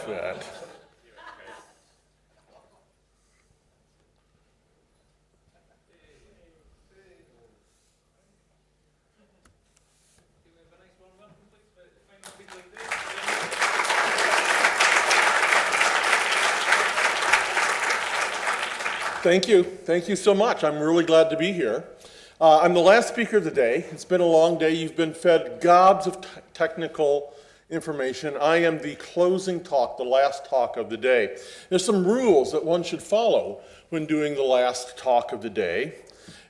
fit. Thank you. Thank you so much. I'm really glad to be here. I'm the last speaker of the day. It's been a long day. You've been fed gobs of technical information. I am the closing talk, the last talk of the day. There's some rules that one should follow when doing the last talk of the day.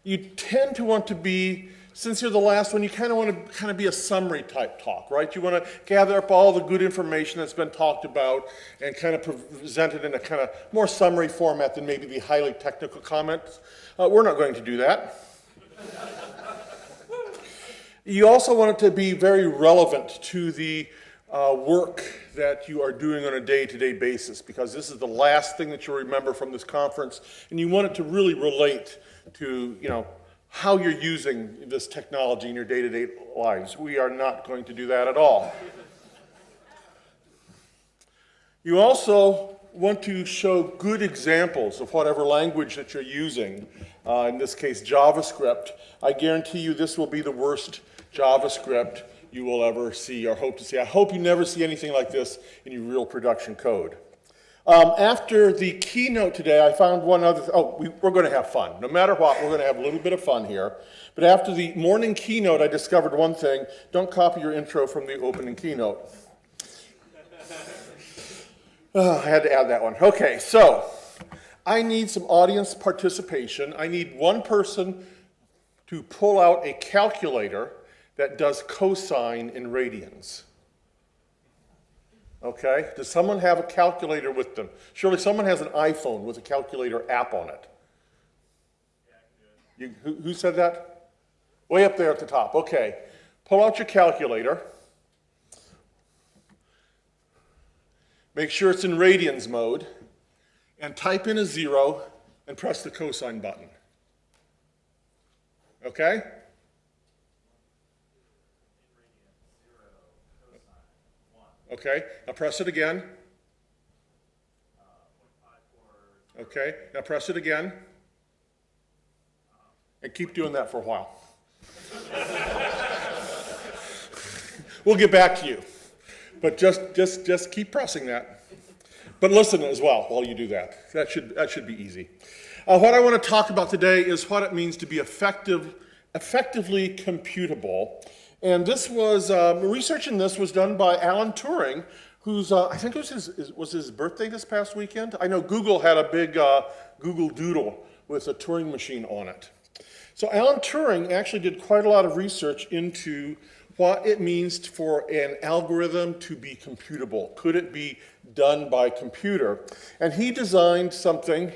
You tend to want to be, since you're the last one, you kind of want to be a summary type talk, right? You want to gather up all the good information that's been talked about and kind of present it in a kind of more summary format than maybe the highly technical comments. We're not going to do that. You also want it to be very relevant to the work that you are doing on a day-to-day basis, because this is the last thing that you'll remember from this conference, and you want it to really relate to, how you're using this technology in your day-to-day lives. We are not going to do that at all. You also want to show good examples of whatever language that you're using. In this case, JavaScript. I guarantee you this will be the worst JavaScript you will ever see or hope to see. I hope you never see anything like this in your real production code. After the keynote today, I found one other, we're going to have fun. No matter what, we're going to have a little bit of fun here. But after the morning keynote, I discovered one thing. Don't copy your intro from the opening keynote. I had to add that one. Okay, so I need some audience participation. I need one person to pull out a calculator that does cosine in radians. Okay, does someone have a calculator with them? Surely someone has an iPhone with a calculator app on it. Who said that? Way up there at the top. Okay, pull out your calculator. Make sure it's in radians mode, and type in a 0 and press the cosine button. Okay? Okay, now press it again. Okay, now press it again. And keep doing that for a while. We'll get back to you. But just keep pressing that. But listen as well while you do that. That should be easy. What I want to talk about today is what it means to be effectively computable. And this was, research in this was done by Alan Turing, who's, I think it was his birthday this past weekend. I know Google had a big Google Doodle with a Turing machine on it. So Alan Turing actually did quite a lot of research into what it means for an algorithm to be computable. Could it be done by computer? And he designed something,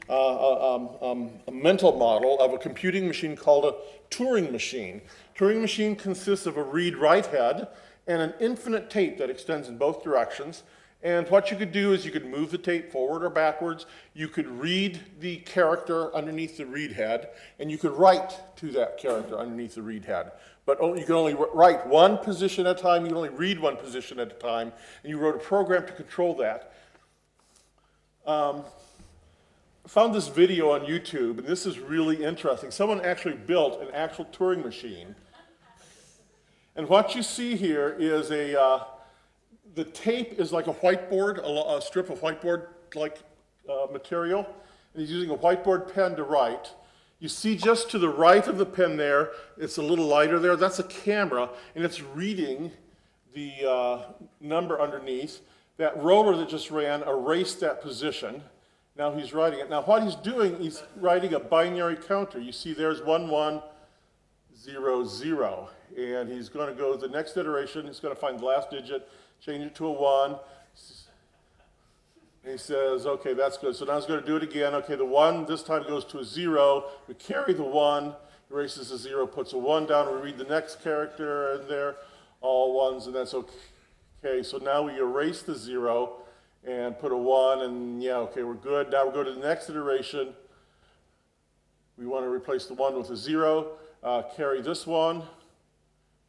a mental model of a computing machine called a Turing machine. Turing machine consists of a read-write head and an infinite tape that extends in both directions. And what you could do is you could move the tape forward or backwards. You could read the character underneath the read head, and you could write to that character underneath the read head. But you can only write one position at a time. You can only read one position at a time. And you wrote a program to control that. Found this video on YouTube, and this is really interesting. Someone actually built an actual Turing machine. And what you see here is the tape is like a whiteboard, a strip of whiteboard-like material. And he's using a whiteboard pen to write. You see just to the right of the pen there, it's a little lighter there. That's a camera, and it's reading the number underneath. That roller that just ran erased that position. Now he's writing it. Now what he's doing, he's writing a binary counter. You see there's 1100, and he's going to go to the next iteration. He's going to find the last digit, change it to a 1. And he says, okay, that's good. So now he's going to do it again. Okay, the 1 this time goes to a 0. We carry the 1, erases the 0, puts a 1 down. We read the next character in there, all 1s, and that's okay. Okay, so now we erase the 0 and put a 1, and yeah, okay, we're good. Now we'll go to the next iteration. We want to replace the 1 with a 0, carry this one.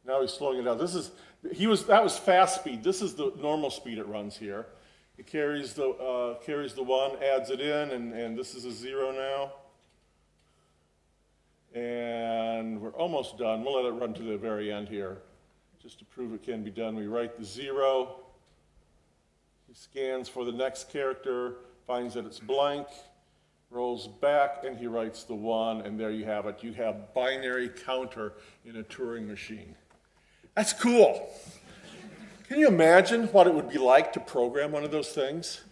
Now he's slowing it down. That was fast speed. This is the normal speed it runs here. It carries the 1, adds it in, and this is a 0 now. And we're almost done. We'll let it run to the very end here. Just to prove it can be done, we write the 0. He scans for the next character, finds that it's blank, rolls back, and he writes the 1, and there you have it. You have binary counter in a Turing machine. That's cool. Can you imagine what it would be like to program one of those things?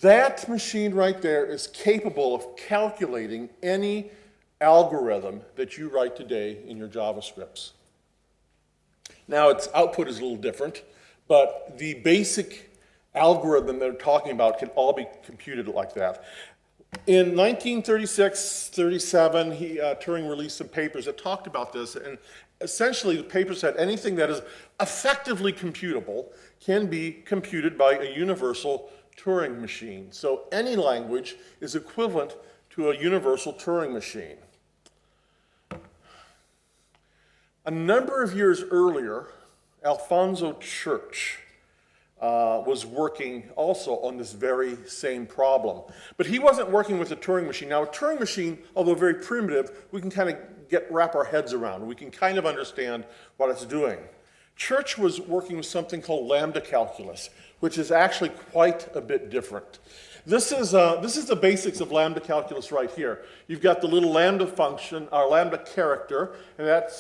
That machine right there is capable of calculating any algorithm that you write today in your JavaScripts. Now, its output is a little different, but the basic algorithm they're talking about can all be computed like that. In 1936-37, Turing released some papers that talked about this, and essentially the paper said anything that is effectively computable can be computed by a universal Turing machine. So any language is equivalent to a universal Turing machine. A number of years earlier, Alphonso Church was working also on this very same problem. But he wasn't working with a Turing machine. Now, a Turing machine, although very primitive, we can kind of wrap our heads around. We can kind of understand what it's doing. Church was working with something called Lambda calculus, which is actually quite a bit different. This is the basics of Lambda calculus right here. You've got the little Lambda function, or Lambda character, and that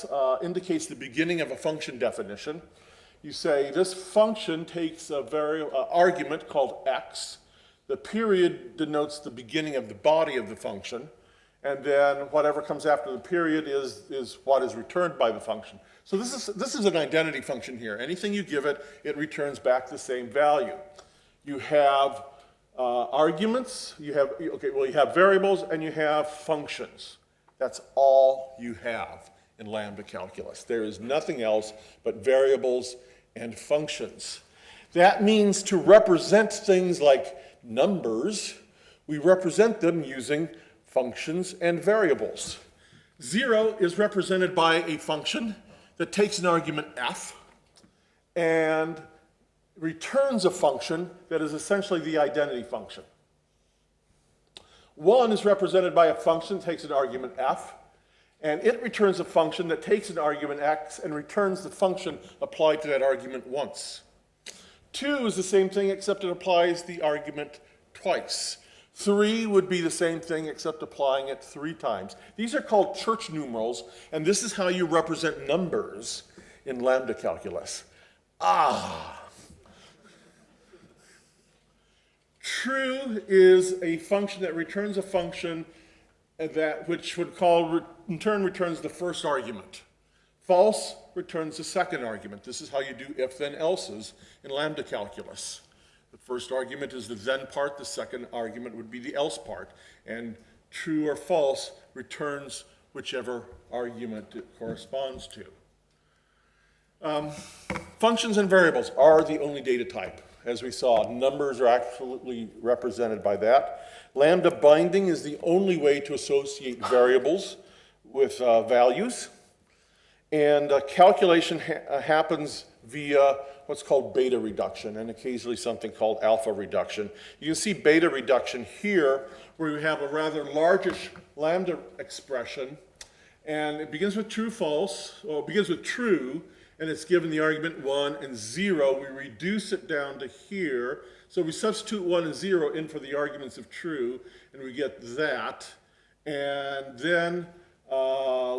indicates the beginning of a function definition. You say this function takes a argument called x. The period denotes the beginning of the body of the function, and then whatever comes after the period is what is returned by the function. So this is an identity function here. Anything you give it, it returns back the same value. You have arguments, you have variables, and you have functions. That's all you have in Lambda calculus. There is nothing else but variables and functions. That means to represent things like numbers, we represent them using functions and variables. 0 is represented by a function that takes an argument f and returns a function that is essentially the identity function. 1 is represented by a function that takes an argument f, and it returns a function that takes an argument x and returns the function applied to that argument once. 2 is the same thing except it applies the argument twice. 3 would be the same thing except applying it 3 times. These are called Church numerals, and this is how you represent numbers in Lambda calculus. True is a function that returns a function which would in turn returns the first argument. False returns the second argument. This is how you do if then else's in Lambda calculus. The first argument is the then part, the second argument would be the else part, and true or false returns whichever argument it corresponds to. Functions and variables are the only data type. As we saw, numbers are absolutely represented by that. Lambda binding is the only way to associate variables with values. And calculation happens via what's called beta reduction, and occasionally something called alpha reduction. You can see beta reduction here, where we have a rather largish lambda expression, and it begins with true, false, or it begins with true, and it's given the argument 1 and 0. We reduce it down to here. So we substitute 1 and 0 in for the arguments of true, and we get that. And then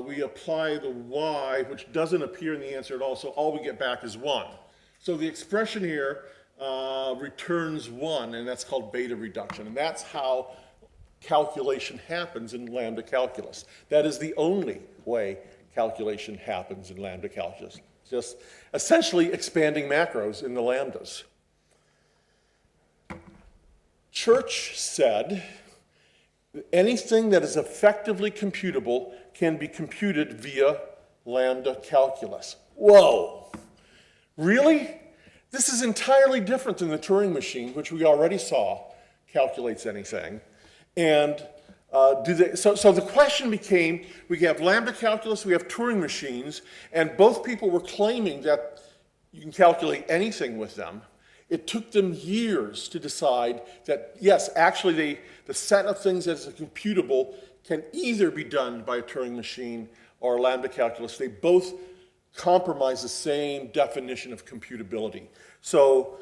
we apply the y, which doesn't appear in the answer at all, so all we get back is 1. So the expression here returns 1, and that's called beta reduction. And that's how calculation happens in Lambda calculus. That is the only way calculation happens in Lambda calculus. Just essentially expanding macros in the lambdas. Church said anything that is effectively computable can be computed via Lambda calculus. Whoa! Really? This is entirely different than the Turing machine, which we already saw calculates anything. And so the question became, we have Lambda calculus, we have Turing machines, and both people were claiming that you can calculate anything with them. It took them years to decide that, yes, actually the set of things that is computable can either be done by a Turing machine or lambda calculus. They both compromise the same definition of computability. So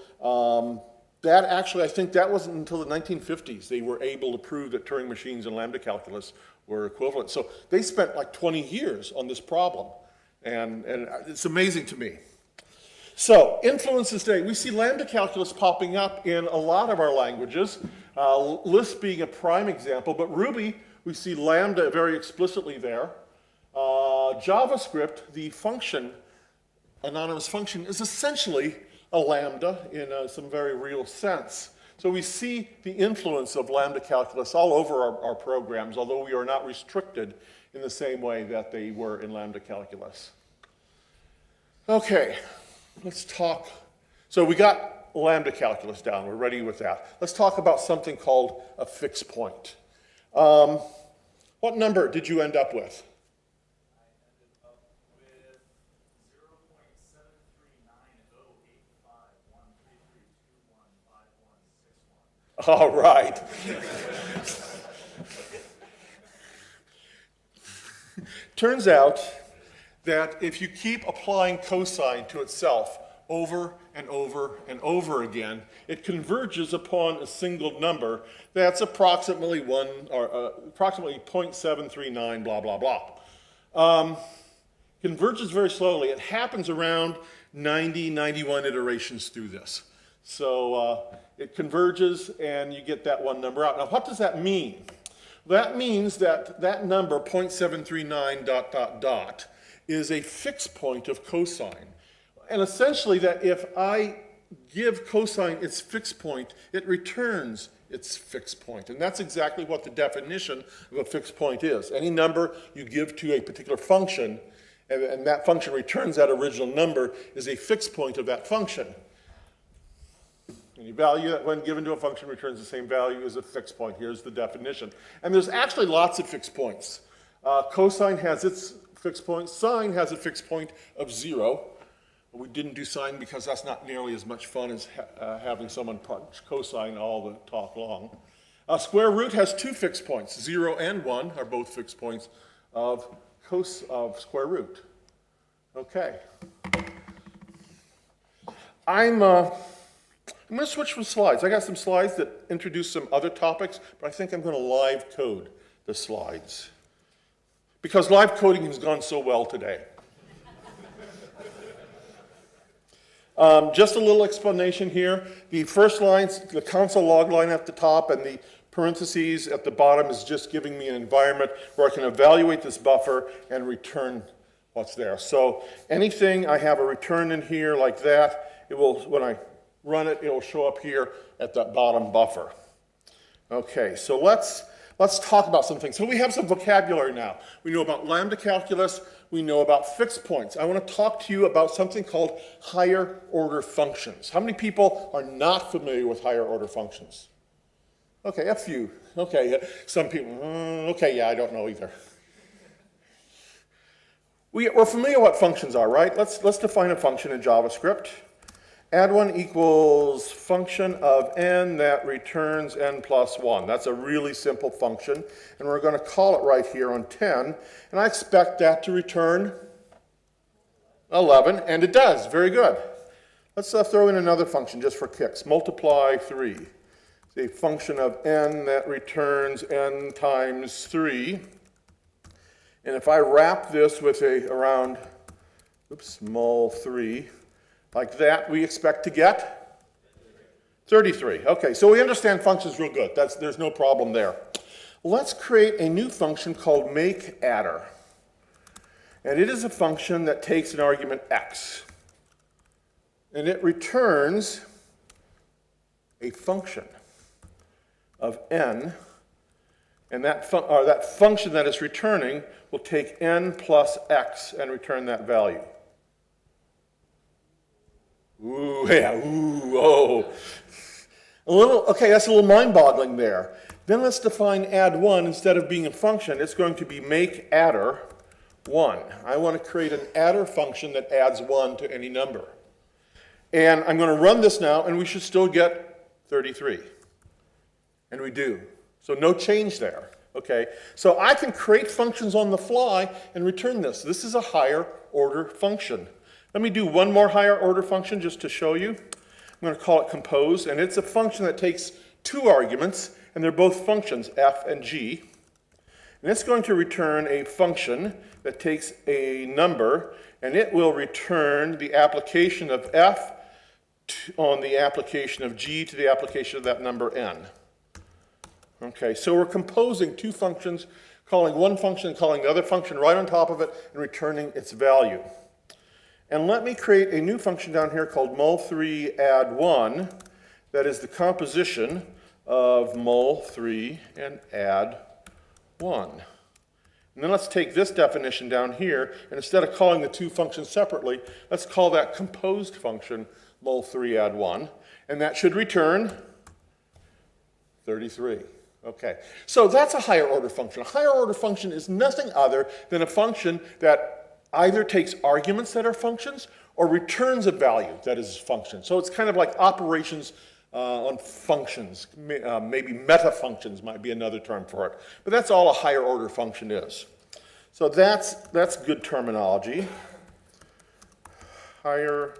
that actually, I think that wasn't until the 1950s they were able to prove that Turing machines and lambda calculus were equivalent. So they spent like 20 years on this problem, and it's amazing to me. So influences today. We see lambda calculus popping up in a lot of our languages, Lisp being a prime example, but Ruby, we see lambda very explicitly there. JavaScript, the function, anonymous function, is essentially a lambda in some very real sense. So we see the influence of lambda calculus all over our programs, although we are not restricted in the same way that they were in lambda calculus. Okay, let's talk. So we got lambda calculus down. We're ready with that. Let's talk about something called a fixed point. What number did you end up with? All right. Turns out that if you keep applying cosine to itself over and over and over again, it converges upon a single number that's approximately approximately 0.739 blah blah blah. Converges very slowly. It happens around 91 iterations through this. So it converges and you get that one number out. Now what does that mean? That means that that number 0.739 ... is a fixed point of cosine. And essentially that if I give cosine its fixed point, it returns its fixed point. And that's exactly what the definition of a fixed point is. Any number you give to a particular function, and that function returns that original number, is a fixed point of that function. Any value that when given to a function returns the same value is a fixed point. Here's the definition. And there's actually lots of fixed points. Cosine has its fixed point. Sine has a fixed point of 0. We didn't do sine because that's not nearly as much fun as having someone punch cosine all the talk long. Square root has 2 fixed points. 0 and 1 are both fixed points of square root. Okay. I'm going to switch from slides. I got some slides that introduce some other topics, but I think I'm going to live code the slides, because live coding has gone so well today. Just a little explanation here. The first lines, the console log line at the top and the parentheses at the bottom is just giving me an environment where I can evaluate this buffer and return what's there. So anything I have a return in here like that, it will, when I run it, it will show up here at that bottom buffer. Okay, so let's talk about some things. So we have some vocabulary now. We know about lambda calculus. We know about fixed points. I want to talk to you about something called higher order functions. How many people are not familiar with higher order functions? Okay, a few. Okay, some people, okay, yeah, I don't know either. We're familiar what functions are, right? Let's define a function in JavaScript. Add 1 equals function of n that returns n plus 1. That's a really simple function, and we're going to call it right here on 10, and I expect that to return 11, and it does. Very good. Let's throw in another function just for kicks. Multiply 3. It's a function of n that returns n times 3, and if I wrap this with around small 3, like that, we expect to get 33. Okay, so we understand functions real good. There's no problem there. Let's create a new function called makeAdder. And it is a function that takes an argument x. And it returns a function of n. And that function that it's returning will take n plus x and return that value. Ooh, yeah, ooh, oh. Okay, that's a little mind-boggling there. Then let's define add1. Instead of being a function, it's going to be makeAdder1. I want to create an adder function that adds 1 to any number. And I'm going to run this now, and we should still get 33. And we do. So no change there. Okay? So I can create functions on the fly and return this. This is a higher order function. Let me do one more higher order function just to show you. I'm going to call it compose, and it's a function that takes two arguments, and they're both functions, f and g. And it's going to return a function that takes a number, and it will return the application of f on the application of g to the application of that number n. Okay, so we're composing two functions, calling one function and calling the other function right on top of it and returning its value. And let me create a new function down here called mul3 add 1 that is the composition of mul3 and add 1. And then let's take this definition down here, and instead of calling the two functions separately, let's call that composed function mul3 add 1, and that should return 33. Okay, so that's a higher order function. A higher order function is nothing other than a function that either takes arguments that are functions or returns a value that is a function. So it's kind of like operations on functions. Maybe meta functions might be another term for it. But that's all a higher order function is. So that's good terminology. Higher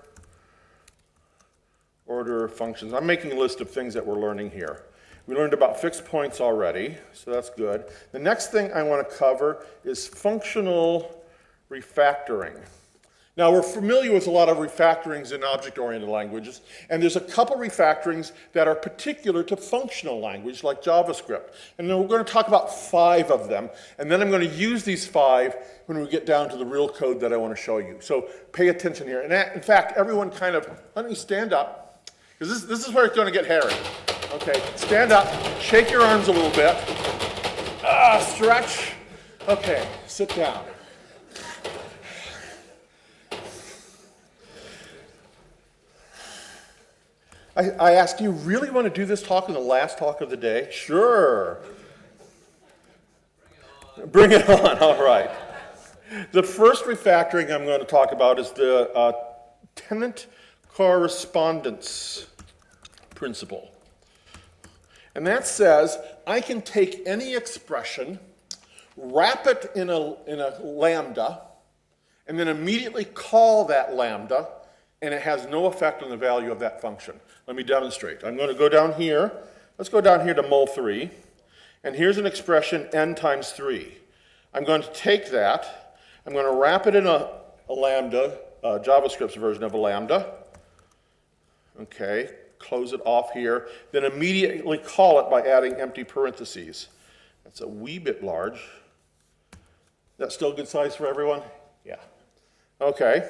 order functions. I'm making a list of things that we're learning here. We learned about fixed points already, so that's good. The next thing I want to cover is functional refactoring. Now, we're familiar with a lot of refactorings in object-oriented languages, and there's a couple refactorings that are particular to functional language, like JavaScript. And then we're going to talk about 5 of them, and then I'm going to use these 5 when we get down to the real code that I want to show you. So pay attention here. And in fact, everyone kind of, let me stand up, because this is where it's going to get hairy. Okay, stand up, shake your arms a little bit, stretch. Okay, sit down. I asked, do you really want to do this talk in the last talk of the day? Sure. Bring it on, all right. The first refactoring I'm going to talk about is the tenant correspondence principle. And that says I can take any expression, wrap it in a lambda, and then immediately call that lambda, and it has no effect on the value of that function. Let me demonstrate. I'm going to go down here. Let's go down here to mul3, and here's an expression n times 3. I'm going to take that, I'm going to wrap it in a lambda, JavaScript's version of a lambda. Okay, close it off here, then immediately call it by adding empty parentheses. That's a wee bit large. That's still good size for everyone? Yeah. Okay,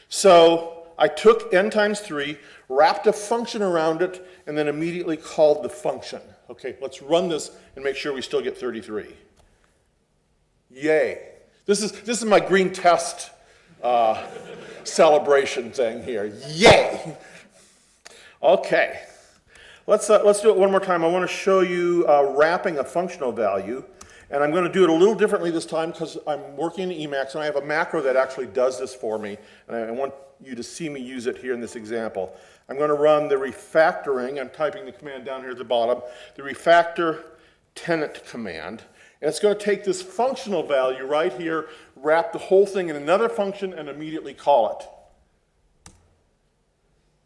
so I took n times 3, wrapped a function around it, and then immediately called the function. Okay, let's run this and make sure we still get 33. Yay. This is my green test celebration thing here. Yay. Okay, let's do it one more time. I want to show you wrapping a functional value, and I'm going to do it a little differently this time because I'm working in Emacs, and I have a macro that actually does this for me, and I want you to see me use it here in this example. I'm going to run the refactoring. I'm typing the command down here at the bottom, the refactor tenant command, and it's going to take this functional value right here, wrap the whole thing in another function, and immediately call it.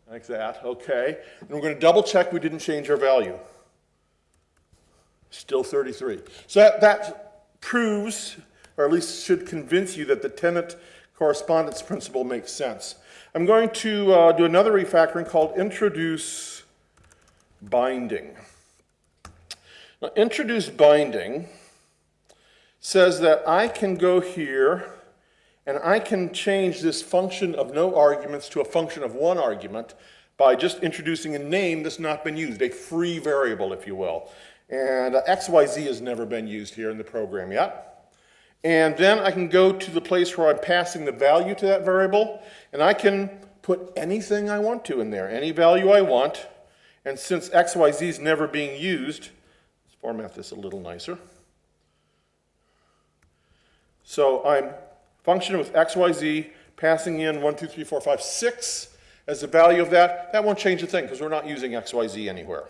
Like that, okay. And we're going to double check we didn't change our value. Still 33. So that proves, or at least should convince you that the tenant correspondence principle makes sense. I'm going to do another refactoring called introduce binding. Now, introduce binding says that I can go here and I can change this function of no arguments to a function of one argument by just introducing a name that's not been used, a free variable, if you will. And XYZ has never been used here in the program yet. And then I can go to the place where I'm passing the value to that variable, and I can put anything I want to in there, any value I want. And since XYZ is never being used, let's format this a little nicer. So I'm functioning with XYZ, passing in 1, 2, 3, 4, 5, 6 as the value of that, that won't change a thing because we're not using XYZ anywhere.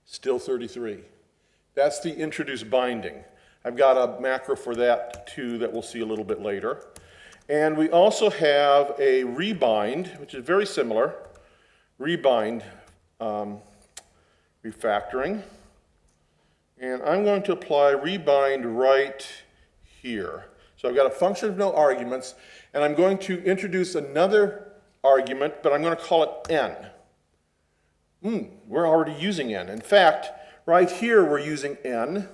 Still 33. That's the introduce binding. I've got a macro for that too that we'll see a little bit later. And we also have a rebind, which is very similar. Rebind refactoring. And I'm going to apply rebind right here. So I've got a function of no arguments, and I'm going to introduce another argument, but I'm going to call it n. We're already using n. In fact, right here we're using n,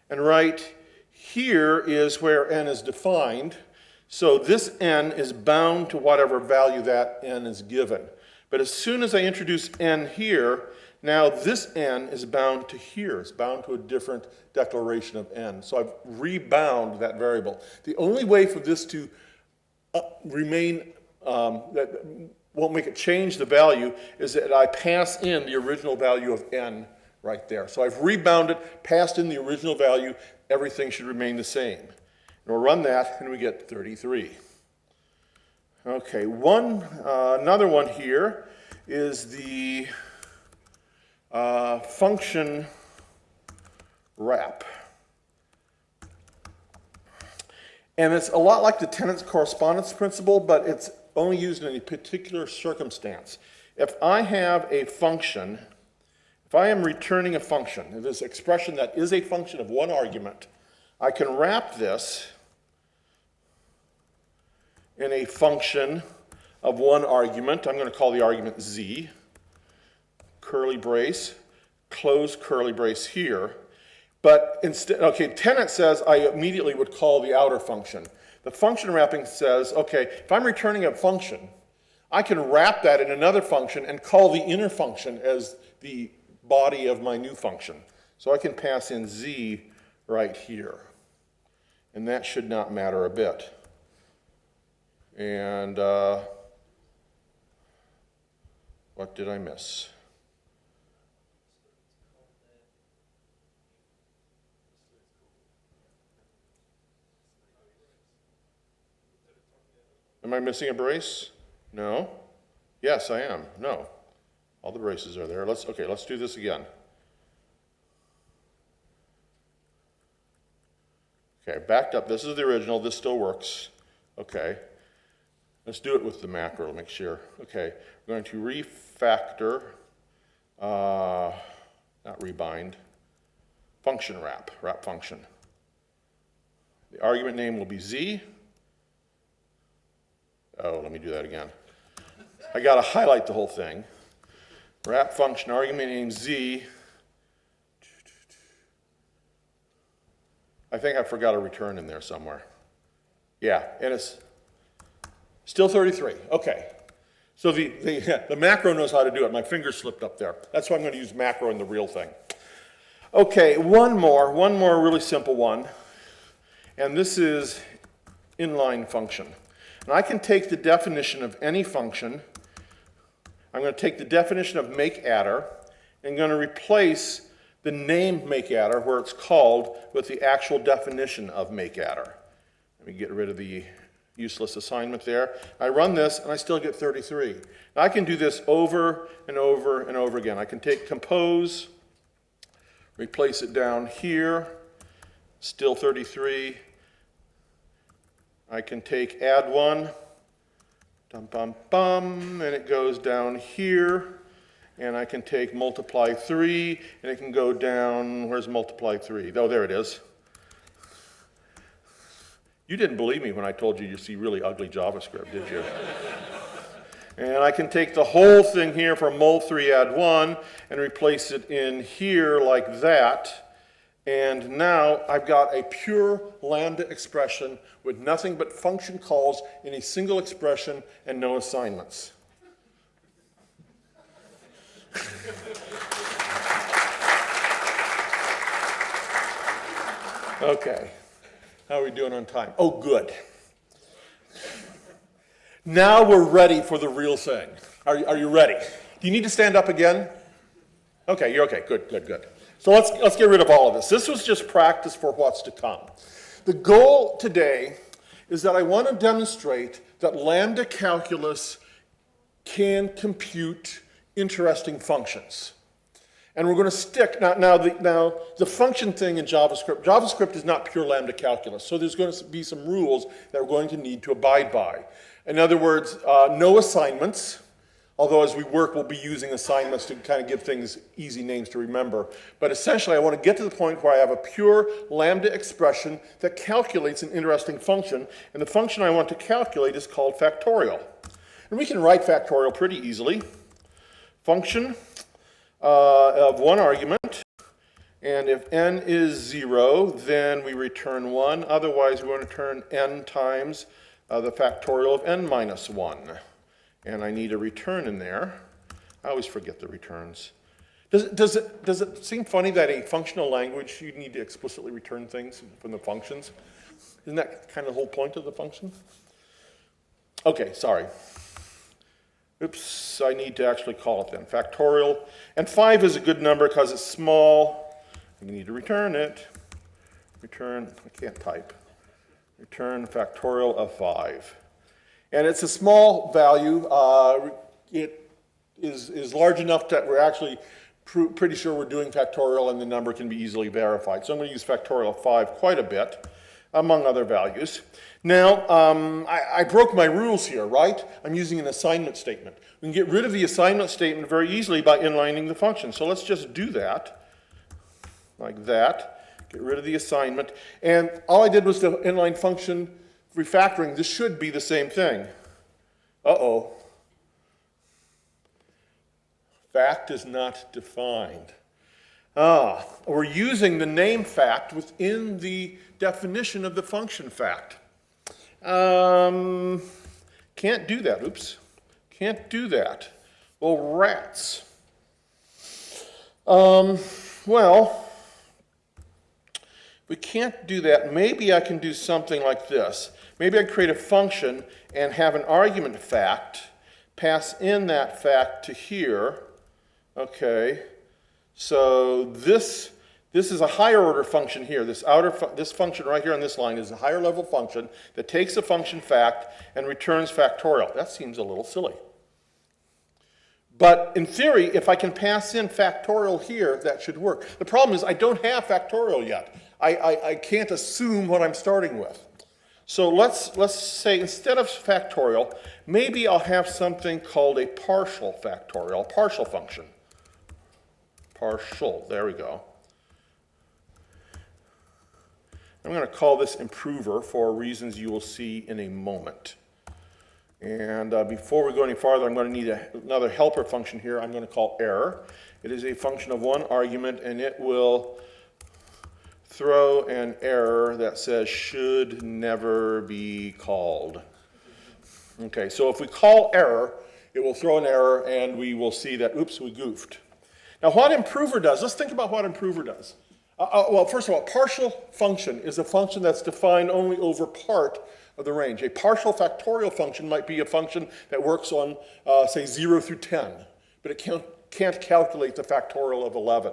and right here is where n is defined. So this n is bound to whatever value that n is given. But as soon as I introduce n here, now this n is bound to here. It's bound to a different declaration of n. So I've rebound that variable. The only way for this to remain, that won't make it change the value, is that I pass in the original value of n right there. So I've rebounded, passed in the original value. Everything should remain the same. And we'll run that, and we get 33. Okay, another one here is the function wrap. And it's a lot like the tenant's correspondence principle, but it's only used in a particular circumstance. If I have a function, if I am returning a function, this expression that is a function of one argument, I can wrap this in a function of one argument. I'm going to call the argument z, curly brace, close curly brace here. But instead, okay, tenant says I immediately would call the outer function. The function wrapping says, okay, if I'm returning a function, I can wrap that in another function and call the inner function as the body of my new function. So I can pass in z right here. And that should not matter a bit. And what did I miss? Am I missing a brace? No. Yes, I am. No. All the braces are there. Let's do this again. Okay, backed up. This is the original. This still works. Okay. Let's do it with the macro to make sure. Okay. We're going to refactor, not rebind, function wrap function. The argument name will be z. Oh, let me do that again. I got to highlight the whole thing. Wrap function, argument name z. I think I forgot a return in there somewhere. Yeah, and it's still 33. Okay. So the macro knows how to do it. My finger slipped up there. That's why I'm going to use macro in the real thing. Okay, one more really simple one. And this is inline function. And I can take the definition of any function. I'm going to take the definition of makeAdder and going to replace the name makeAdder, where it's called, with the actual definition of makeAdder. Let me get rid of the useless assignment there. I run this, and I still get 33. Now I can do this over and over and over again. I can take compose, replace it down here, still 33. I can take add one, and it goes down here. And I can take multiply 3, and it can go down, where's multiply 3? Oh, there it is. You didn't believe me when I told you you see really ugly JavaScript, did you? And I can take the whole thing here for mul3 add 1 and replace it in here like that. And now I've got a pure Lambda expression with nothing but function calls in a single expression and no assignments. Okay, how are we doing on time? Oh, good. Now we're ready for the real thing. Are you ready? Do you need to stand up again? Okay, you're okay. Good. So let's get rid of all of this. This was just practice for what's to come. The goal today is that I want to demonstrate that lambda calculus can compute interesting functions. And we're going to stick, now the function thing in JavaScript is not pure lambda calculus, so there's going to be some rules that we're going to need to abide by. In other words, no assignments, although as we work we'll be using assignments to kind of give things easy names to remember. But essentially I want to get to the point where I have a pure lambda expression that calculates an interesting function, and the function I want to calculate is called factorial. And we can write factorial pretty easily. Function of one argument, and if n is 0, then we return 1. Otherwise, we want to return n times the factorial of n minus 1. And I need a return in there. I always forget the returns. Does it seem funny that a functional language, you need to explicitly return things from the functions? Isn't that kind of the whole point of the function? Okay, sorry. Oops, I need to actually call it then. Factorial. And 5 is a good number because it's small. You need to return it. Return, I can't type. Return factorial of 5. And it's a small value. It is large enough that we're actually pretty sure we're doing factorial and the number can be easily verified. So I'm going to use factorial of 5 quite a bit, among other values. Now, I broke my rules here, right? I'm using an assignment statement. We can get rid of the assignment statement very easily by inlining the function. So let's just do that, like that. Get rid of the assignment. And all I did was the inline function refactoring. This should be the same thing. Uh-oh. Fact is not defined. We're using the name fact within the definition of the function fact. Can't do that. Oops. Can't do that. Well, rats. Well, we can't do that. Maybe I can do something like this. Maybe I create a function and have an argument fact, pass in that fact to here. Okay. So this is a higher order function here. This function right here on this line is a higher level function that takes a function fact and returns factorial. That seems a little silly. But in theory, if I can pass in factorial here, that should work. The problem is I don't have factorial yet. I can't assume what I'm starting with. So let's say instead of factorial, maybe I'll have something called a partial factorial, a partial function. Partial, there we go. I'm going to call this improver for reasons you will see in a moment. And before we go any farther, I'm going to need another helper function here I'm going to call error. It is a function of one argument, and it will throw an error that says should never be called. Okay, so if we call error, it will throw an error, and we will see that, oops, we goofed. Now what improver does, let's think about what improver does. Well, first of all, partial function is a function that's defined only over part of the range. A partial factorial function might be a function that works on, say, 0 through 10, but it can't calculate the factorial of 11.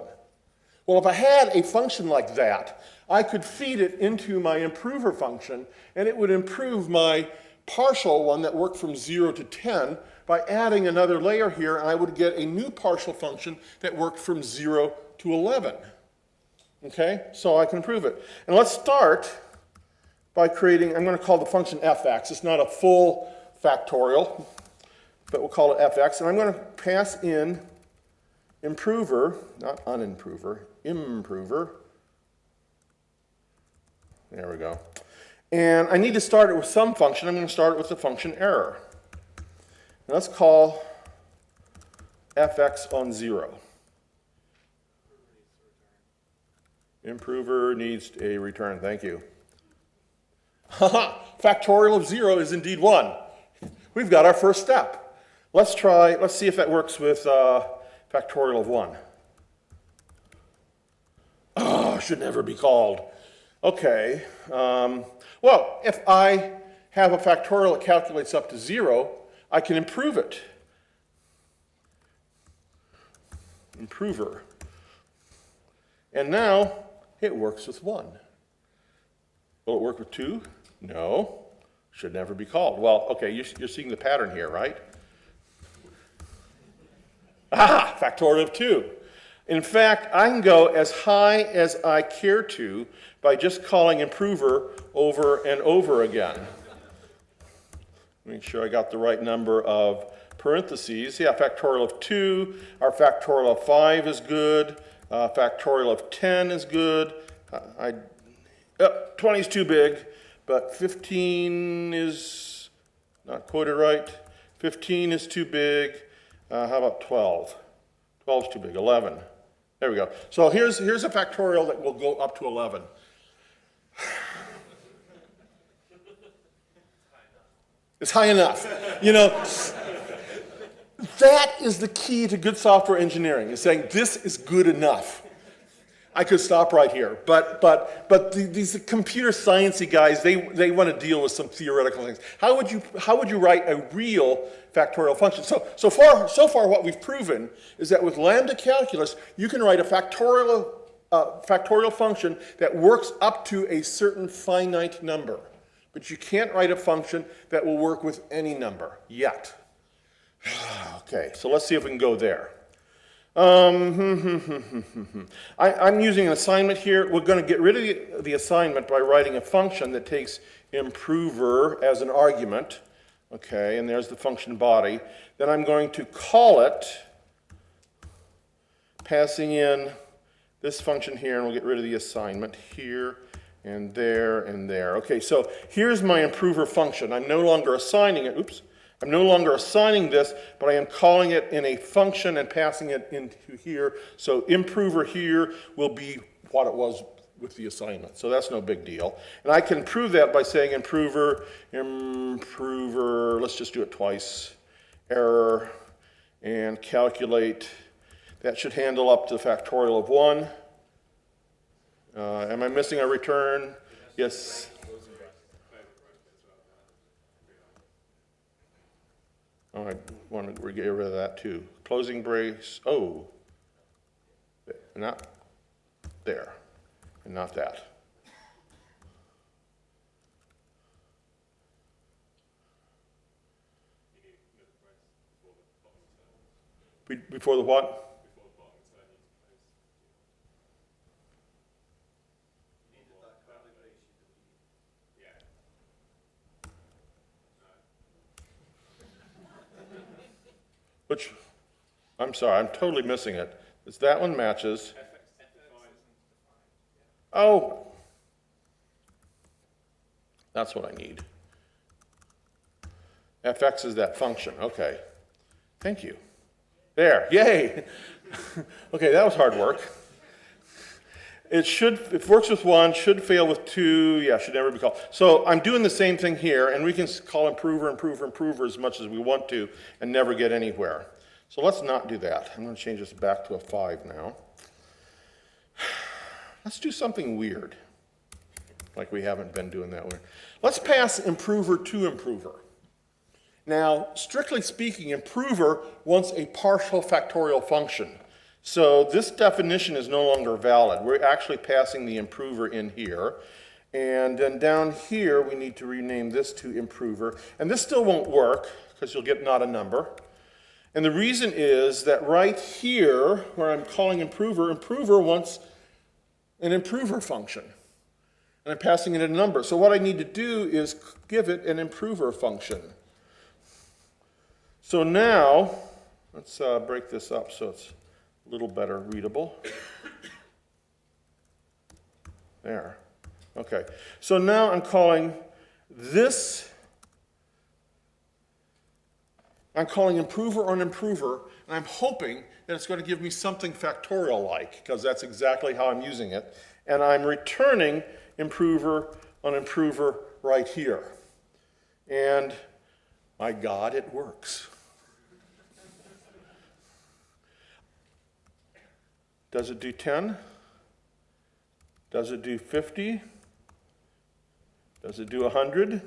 Well, if I had a function like that, I could feed it into my improver function, and it would improve my partial one that worked from 0 to 10 by adding another layer here, and I would get a new partial function that worked from 0 to 11. Okay, so I can prove it. And let's start by creating, I'm going to call the function fx. It's not a full factorial, but we'll call it fx. And I'm going to pass in improver, not unimprover, improver. There we go. And I need to start it with some function. I'm going to start it with the function error. And let's call fx on 0. Improver needs a return. Thank you. Haha, factorial of 0 is indeed 1. We've got our first step. Let's see if that works with factorial of 1. Oh, should never be called. Okay. Well, if I have a factorial that calculates up to 0, I can improve it. Improver. And now it works with 1. Will it work with 2? No. should never be called. Well, okay, you're seeing the pattern here, right? Ah, factorial of 2. In fact, I can go as high as I care to by just calling improver over and over again. Make sure I got the right number of parentheses. Yeah, factorial of 2. Our factorial of 5 is good. Factorial of 10 is good. 20 is too big, but 15 is not quoted right. 15 is too big. How about 12? 12 is too big. 11. There we go. So here's a factorial that will go up to 11. It's high enough. You know, that is the key to good software engineering, is saying this is good enough. I could stop right here, but these computer sciencey guys, they want to deal with some theoretical things. How would you write a real factorial function? So far what we've proven is that with lambda calculus, you can write a factorial function that works up to a certain finite number. But you can't write a function that will work with any number yet. Okay, so let's see if we can go there. I'm using an assignment here. We're going to get rid of the assignment by writing a function that takes improver as an argument. Okay, and there's the function body. Then I'm going to call it, passing in this function here, and we'll get rid of the assignment here. And there, and there. Okay, so here's my improver function. I'm no longer assigning it. Oops. I'm no longer assigning this, but I am calling it in a function and passing it into here. So improver here will be what it was with the assignment. So that's no big deal. And I can prove that by saying improver, let's just do it twice, error, and calculate. That should handle up to the factorial of 1. Am I missing a return? Yes. Oh, I want to get rid of that too. Closing brace. Oh, not there, and not that. Before the what? Which, I'm sorry, I'm totally missing it. It's that one matches. Oh, that's what I need. fx is that function. Okay, thank you. There, yay. Okay, that was hard work. If it works with 1, should fail with 2, yeah, should never be called. So I'm doing the same thing here, and we can call improver as much as we want to and never get anywhere. So let's not do that. I'm going to change this back to a 5 now. Let's do something weird, like we haven't been doing that way. Let's pass improver to improver. Now, strictly speaking, improver wants a partial factorial function. So this definition is no longer valid. We're actually passing the improver in here. And then down here, we need to rename this to improver. And this still won't work, because you'll get not a number. And the reason is that right here, where I'm calling improver wants an improver function. And I'm passing it a number. So what I need to do is give it an improver function. So now, let's break this up so it's a little better readable. There. Okay. So now I'm calling this, I'm calling improver on improver, and I'm hoping that it's going to give me something factorial-like, because that's exactly how I'm using it. And I'm returning improver on improver right here. And my God, it works. Does it do 10? Does it do 50? Does it do 100?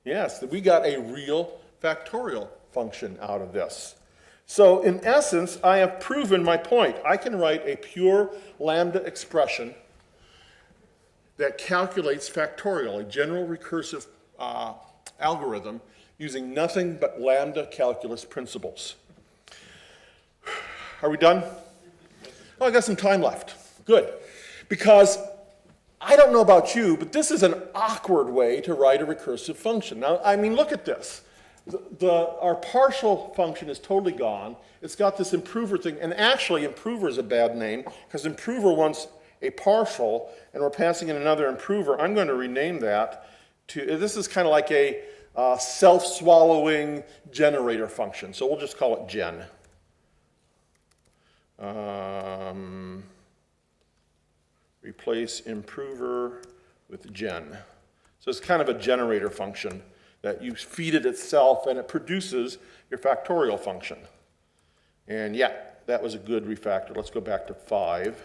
Yes, we got a real factorial function out of this. So in essence, I have proven my point. I can write a pure lambda expression that calculates factorial, a general recursive algorithm using nothing but Lambda calculus principles. Are we done? Oh, I got some time left. Good. Because I don't know about you, but this is an awkward way to write a recursive function. Now, I mean, look at this. Our partial function is totally gone. It's got this improver thing, and actually improver is a bad name because improver wants a partial, and we're passing in another improver. I'm going to rename that to, this is kind of like a self-swallowing generator function, so we'll just call it gen. Replace improver with gen. So it's kind of a generator function that you feed it itself and it produces your factorial function. And yeah, that was a good refactor. Let's go back to 5.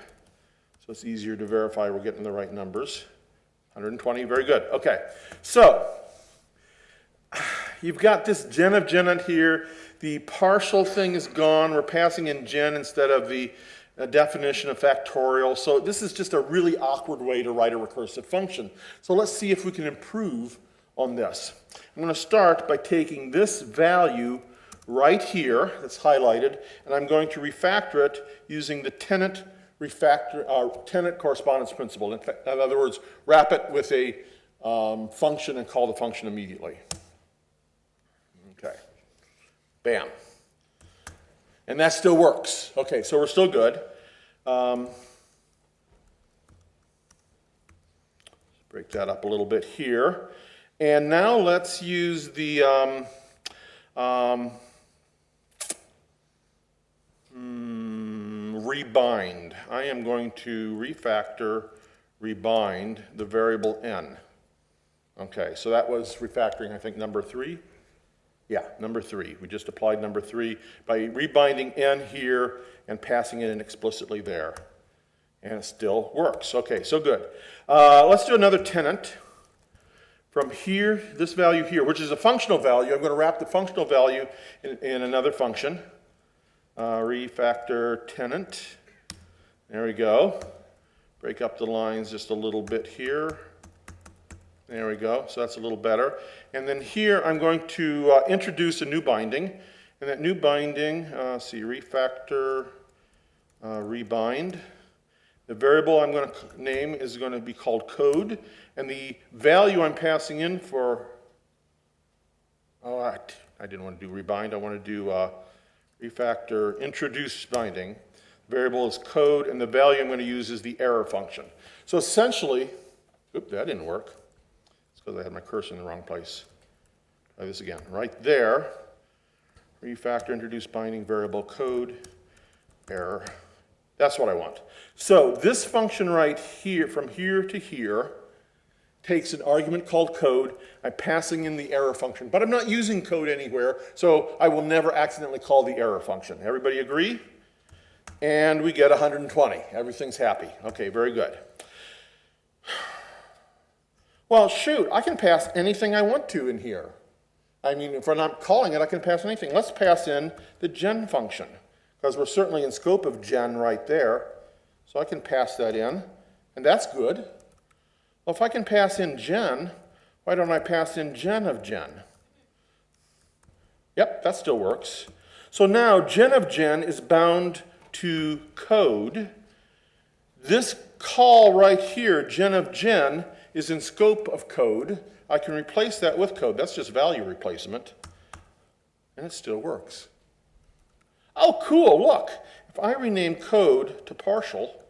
So it's easier to verify we're getting the right numbers. 120, very good. Okay, so you've got this gen of gen here. The partial thing is gone. We're passing in gen instead of the definition of factorial. So this is just a really awkward way to write a recursive function. So let's see if we can improve on this. I'm going to start by taking this value right here that's highlighted, and I'm going to refactor it using the tenant correspondence principle. In other words, wrap it with a function and call the function immediately. Okay. Bam. And that still works. Okay, so we're still good. Break that up a little bit here. And now let's use the rebind. I am going to refactor, rebind the variable n. Okay, so that was refactoring, I think, number 3. Yeah, number 3. We just applied number 3 by rebinding n here and passing it in explicitly there. And it still works. Okay, so good. Let's do another tenant. From here, this value here, which is a functional value, I'm going to wrap the functional value in another function. Refactor tenant. There we go. Break up the lines just a little bit here. There we go. So that's a little better. And then here I'm going to introduce a new binding. And that new binding, refactor, rebind. The variable I'm going to name is going to be called code. And the value I'm passing in for, I didn't want to do rebind. I want to do refactor introduce binding. The variable is code, and the value I'm going to use is the error function. So essentially, oops, that didn't work. It's because I had my cursor in the wrong place. Try this again. Right there, refactor introduce binding variable code error. That's what I want. So this function right here, from here to here, takes an argument called code. I'm passing in the error function, but I'm not using code anywhere, so I will never accidentally call the error function. Everybody agree? And we get 120. Everything's happy. Okay, very good. Well, shoot, I can pass anything I want to in here. I mean, if I'm not calling it, I can pass anything. Let's pass in the gen function, because we're certainly in scope of gen right there. So I can pass that in, and that's good. Well, if I can pass in gen, why don't I pass in gen of gen? Yep, that still works. So now gen of gen is bound to code. This call right here, gen of gen, is in scope of code. I can replace that with code. That's just value replacement. And it still works. Oh, cool, look. If I rename code to partial,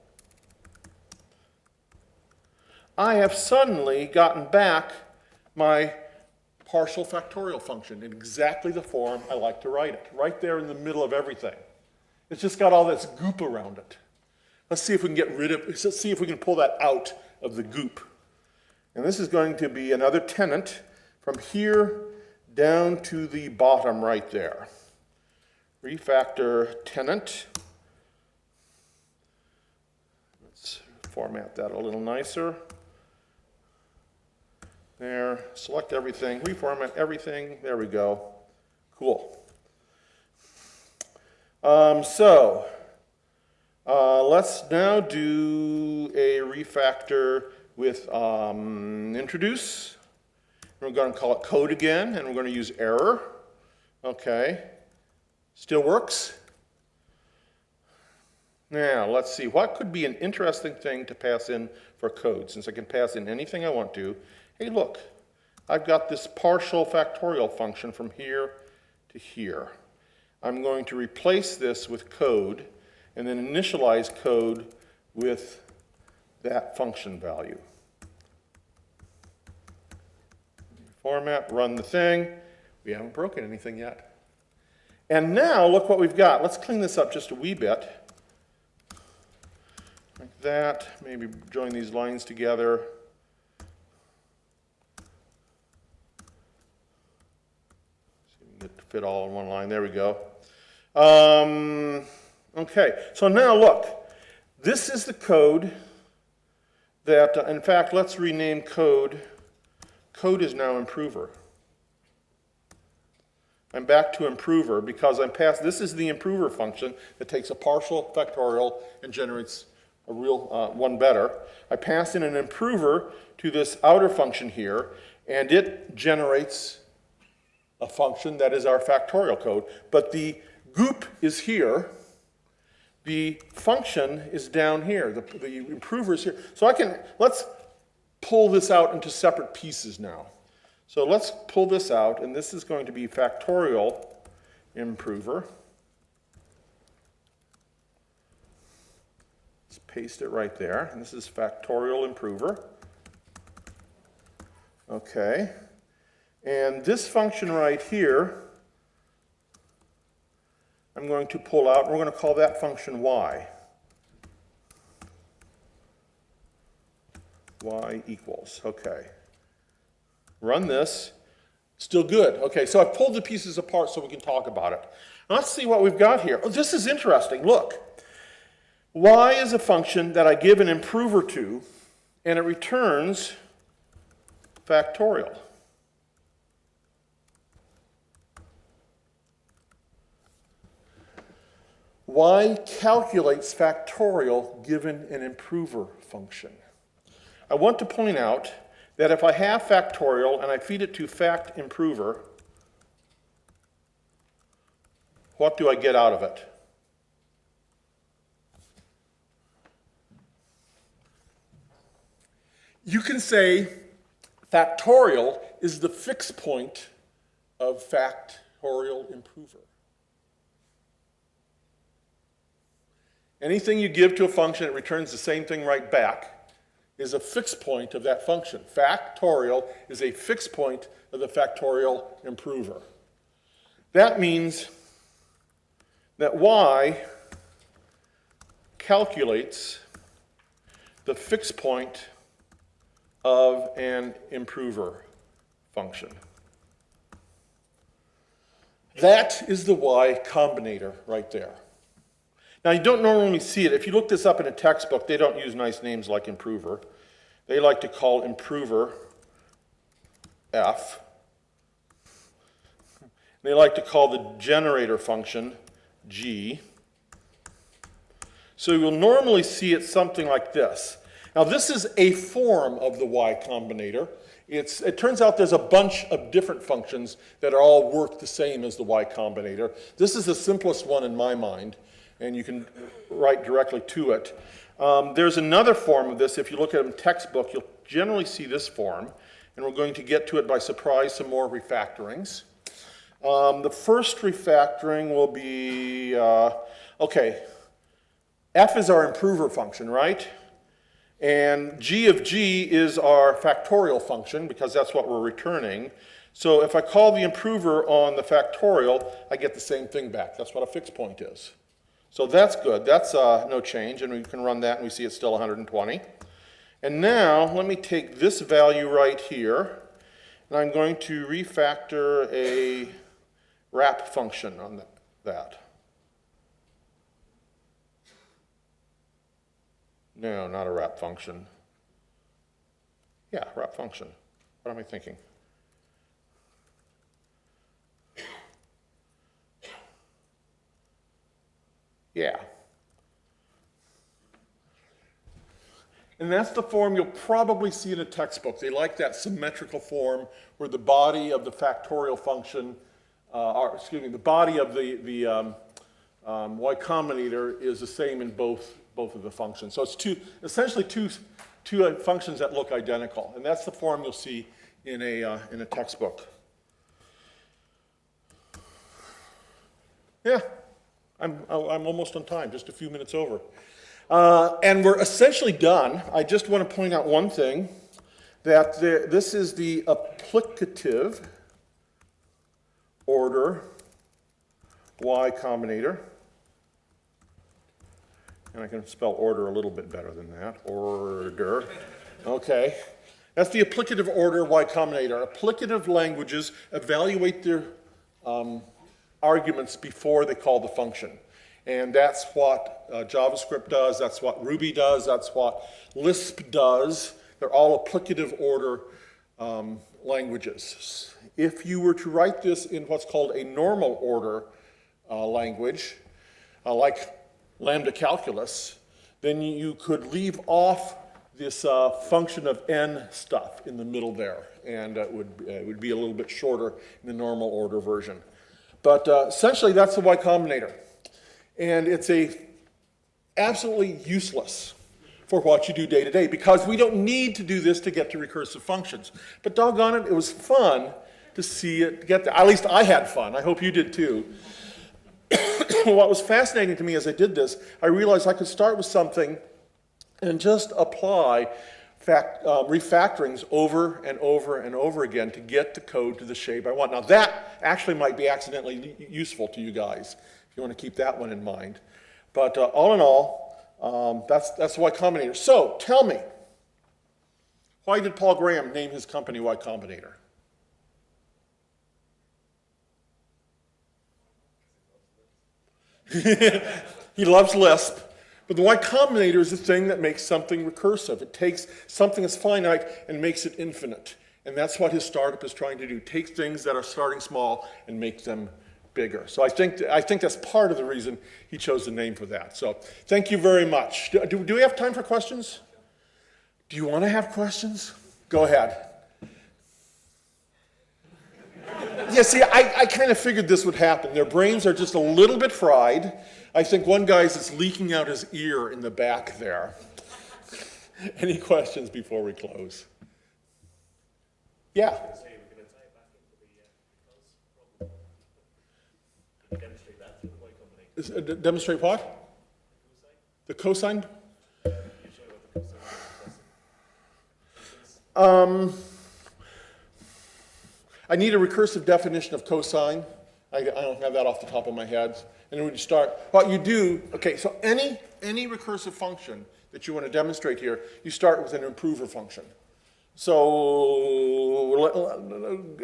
I have suddenly gotten back my partial factorial function in exactly the form I like to write it, right there in the middle of everything. It's just got all this goop around it. Let's see if we can get rid of, let's see if we can pull that out of the goop. And this is going to be another tenant from here down to the bottom right there. Refactor tenant. Let's format that a little nicer. There, select everything, reformat everything, there we go. Cool. Let's now do a refactor with introduce We're going to call it code again, and we're going to use error. Okay. Still works? Now, let's see. What could be an interesting thing to pass in for code? Since I can pass in anything I want to. Hey, look. I've got this partial factorial function from here to here. I'm going to replace this with code, and then initialize code with that function value. Format, run the thing. We haven't broken anything yet. And now, look what we've got. Let's clean this up just a wee bit. Like that. Maybe join these lines together. See if we can get to fit all in one line. There we go. Okay, so now look. This is the code that, in fact, let's rename code. Code is now improver. I'm back to improver because I'm past, this is the improver function that takes a partial factorial and generates a real one better. I pass in an improver to this outer function here, and it generates a function that is our factorial code. But the goop is here. The function is down here. The improver is here. So let's pull this out into separate pieces now. So let's pull this out, and this is going to be factorial improver. Let's paste it right there, and this is factorial improver. Okay, and this function right here, I'm going to pull out, and we're going to call that function y. Y equals, okay. Run this, still good. Okay, so I've pulled the pieces apart so we can talk about it. Now let's see what we've got here. Oh, this is interesting, look. Y is a function that I give an improver to, and it returns factorial. Y calculates factorial given an improver function. I want to point out that if I have factorial and I feed it to fact improver, what do I get out of it? You can say factorial is the fixed point of factorial improver. Anything you give to a function, it returns the same thing right back, is a fixed point of that function. Factorial is a fixed point of the factorial improver. That means that y calculates the fixed point of an improver function. That is the y combinator right there. Now, you don't normally see it. If you look this up in a textbook, they don't use nice names like improver. They like to call improver f. They like to call the generator function g. So you'll normally see it something like this. Now, this is a form of the y combinator. It turns out there's a bunch of different functions that all work the same as the y combinator. This is the simplest one in my mind, and you can write directly to it. There's another form of this. If you look at a textbook, you'll generally see this form, and we're going to get to it by surprise, some more refactorings. The first refactoring will be, okay, f is our improver function, right? And g of g is our factorial function, because that's what we're returning. So if I call the improver on the factorial, I get the same thing back. That's what a fixed point is. So that's good. That's no change, and we can run that, and we see it's still 120. And now, let me take this value right here, and I'm going to refactor a wrap function on that. No, not a wrap function. Yeah, wrap function. What am I thinking? Yeah. And that's the form you'll probably see in a textbook. They like that symmetrical form where the body of the factorial function, the body of the y combinator is the same in both of the functions. So it's essentially two functions that look identical. And that's the form you'll see in a textbook. Yeah, I'm almost on time, just a few minutes over. And we're essentially done. I just want to point out one thing, that this is the applicative order y combinator. And I can spell order a little bit better than that. Order. Okay. That's the applicative order y combinator. Applicative languages evaluate their arguments before they call the function. And that's what JavaScript does, that's what Ruby does, that's what Lisp does. They're all applicative order languages. If you were to write this in what's called a normal order language, like Lambda calculus, then you could leave off this function of n stuff in the middle there, and it would be a little bit shorter in the normal order version. But essentially, that's the Y Combinator. And it's absolutely useless for what you do day to day, because we don't need to do this to get to recursive functions. But doggone it, it was fun to see it get there. At least I had fun. I hope you did too. What was fascinating to me as I did this, I realized I could start with something and just apply refactorings over and over and over again to get the code to the shape I want. Now that actually might be accidentally useful to you guys, if you want to keep that one in mind. But all in all, that's Y Combinator. So tell me, why did Paul Graham name his company Y Combinator? He loves Lisp. But the Y Combinator is the thing that makes something recursive. It takes something that's finite and makes it infinite. And that's what his startup is trying to do. Take things that are starting small and make them bigger. So I think that's part of the reason he chose the name for that. So thank you very much. Do we have time for questions? Do you want to have questions? Go ahead. Yeah, see, I kind of figured this would happen. Their brains are just a little bit fried. I think one guy's just leaking out his ear in the back there. Any questions before we close? Yeah. Demonstrate what? The cosine? I need a recursive definition of cosine. I don't have that off the top of my head. And when you start, what you do, okay, so any recursive function that you want to demonstrate here, you start with an improver function. So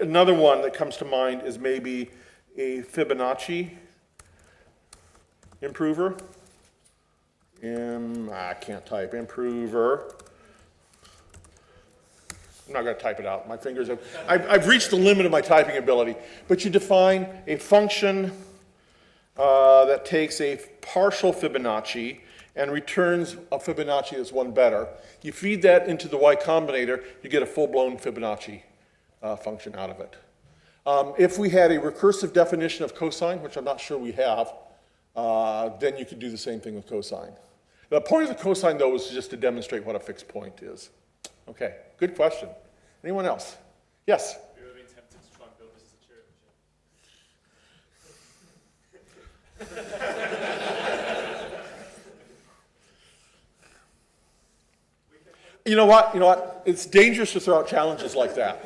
another one that comes to mind is maybe a Fibonacci improver. I can't type, improver. I'm not going to type it out. My fingers I've reached the limit of my typing ability. But you define a function that takes a partial Fibonacci and returns a Fibonacci that's one better. You feed that into the Y Combinator, you get a full-blown Fibonacci function out of it. If we had a recursive definition of cosine, which I'm not sure we have, then you could do the same thing with cosine. The point of the cosine, though, is just to demonstrate what a fixed point is. Okay, good question. Anyone else? Yes? Have you ever been tempted to try and build this as a Turing machine? You know what? It's dangerous to throw out challenges like that.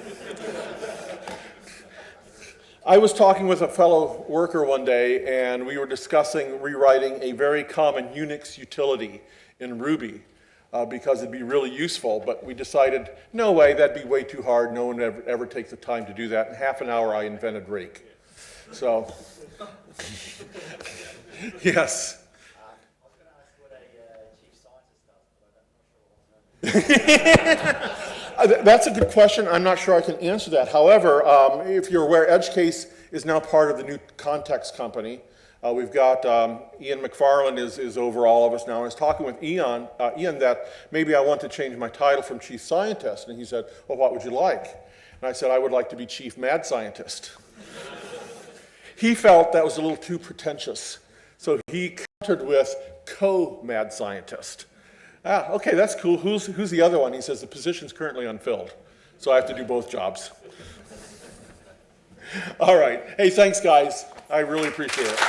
I was talking with a fellow worker one day, and we were discussing rewriting a very common Unix utility in Ruby. Because it'd be really useful, but we decided, no way, that'd be way too hard. No one would ever take the time to do that. In half an hour, I invented rake. So, yes. I was going to ask what a chief scientist does, but I'm not sure what. That's a good question. I'm not sure I can answer that. However, if you're aware, EdgeCase is now part of the new Context company. We've got Ian McFarland is over all of us now. I was talking with Ian that maybe I want to change my title from chief scientist. And he said, well, what would you like? And I said, I would like to be chief mad scientist. He felt that was a little too pretentious. So he countered with co-mad scientist. Okay, that's cool. Who's the other one? He says, the position's currently unfilled. So I have to do both jobs. All right. Hey, thanks, guys. I really appreciate it.